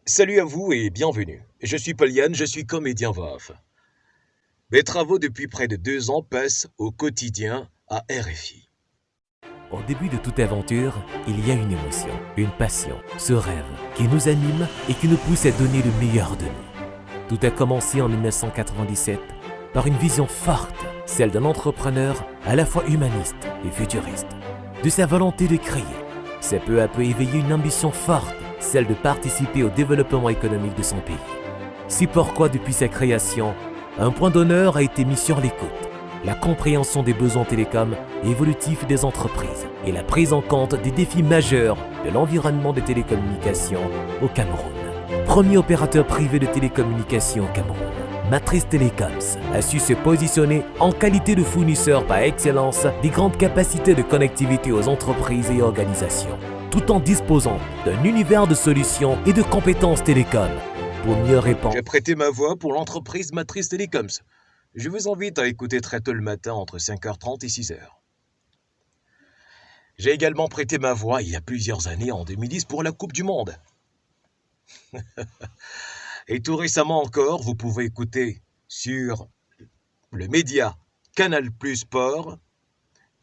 Salut à vous et bienvenue. Je suis Poliane, je suis comédien voix off. Mes travaux depuis près de 2 ans passent au quotidien à RFI. Au début de toute aventure, il y a une émotion, une passion, ce rêve qui nous anime et qui nous pousse à donner le meilleur de nous. Tout a commencé en 1997 par une vision forte, celle d'un entrepreneur à la fois humaniste et futuriste. De sa volonté de créer, c'est peu à peu éveillé une ambition forte, celle de participer au développement économique de son pays. C'est pourquoi depuis sa création, un point d'honneur a été mis sur l'écoute, la compréhension des besoins télécoms évolutifs des entreprises et la prise en compte des défis majeurs de l'environnement des télécommunications au Cameroun. Premier opérateur privé de télécommunications au Cameroun, Matrice Telecoms a su se positionner en qualité de fournisseur par excellence des grandes capacités de connectivité aux entreprises et organisations, tout en disposant d'un univers de solutions et de compétences télécoms pour mieux répondre. J'ai prêté ma voix pour l'entreprise Matrice Telecoms. Je vous invite à écouter très tôt le matin entre 5h30 et 6h. J'ai également prêté ma voix il y a plusieurs années, en 2010, pour la Coupe du Monde. Et tout récemment encore, vous pouvez écouter sur le média Canal+ Sport,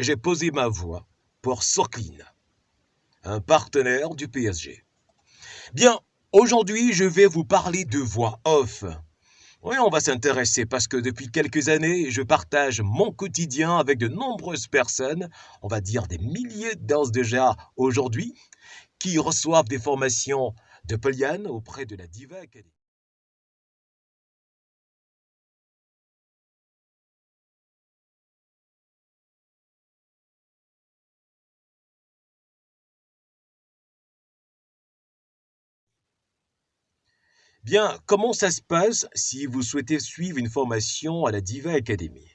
j'ai posé ma voix pour Soclean, un partenaire du PSG. Bien, aujourd'hui, je vais vous parler de voix off. Oui, on va s'intéresser parce que depuis quelques années, je partage mon quotidien avec de nombreuses personnes, on va dire des milliers d'heures déjà aujourd'hui, qui reçoivent des formations de Poliane auprès de la Diva Academy. Bien, comment ça se passe si vous souhaitez suivre une formation à la Diva Academy?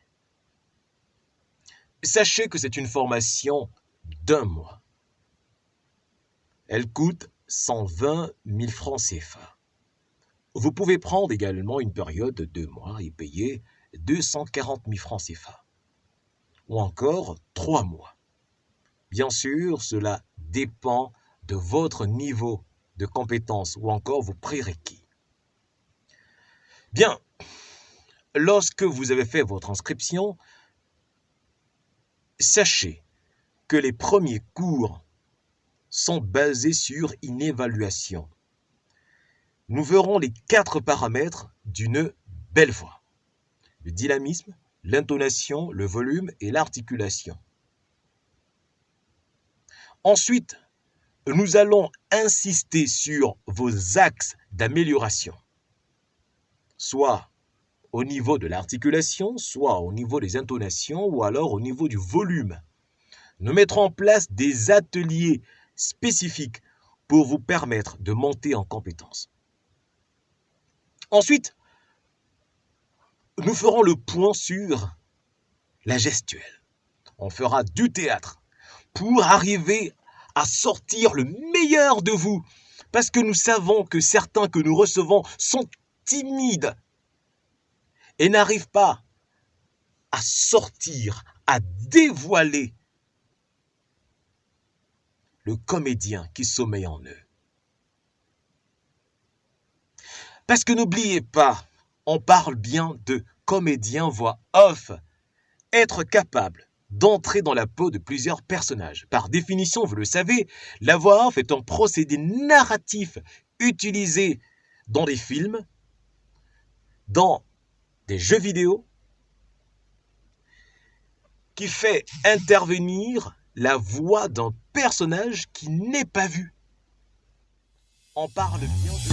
Sachez que c'est une formation d'1 mois. Elle coûte 120 000 francs CFA. Vous pouvez prendre également une période de 2 mois et payer 240 000 francs CFA. Ou encore 3 mois. Bien sûr, cela dépend de votre niveau de compétence ou encore vos prérequis. Bien, lorsque vous avez fait votre inscription, sachez que les premiers cours sont basés sur une évaluation. Nous verrons les 4 paramètres d'une belle voix. Le dynamisme, l'intonation, le volume et l'articulation. Ensuite, nous allons insister sur vos axes d'amélioration, soit au niveau de l'articulation, soit au niveau des intonations ou alors au niveau du volume. Nous mettrons en place des ateliers spécifiques pour vous permettre de monter en compétences. Ensuite, nous ferons le point sur la gestuelle. On fera du théâtre pour arriver à sortir le meilleur de vous. Parce que nous savons que certains que nous recevons sont timides et n'arrivent pas à sortir, à dévoiler le comédien qui sommeille en eux. Parce que n'oubliez pas, on parle bien de comédien voix off, être capable d'entrer dans la peau de plusieurs personnages. Par définition, vous le savez, la voix off est un procédé narratif utilisé dans des films, dans des jeux vidéo, qui fait intervenir la voix d'un personnage qui n'est pas vu. On parle bien de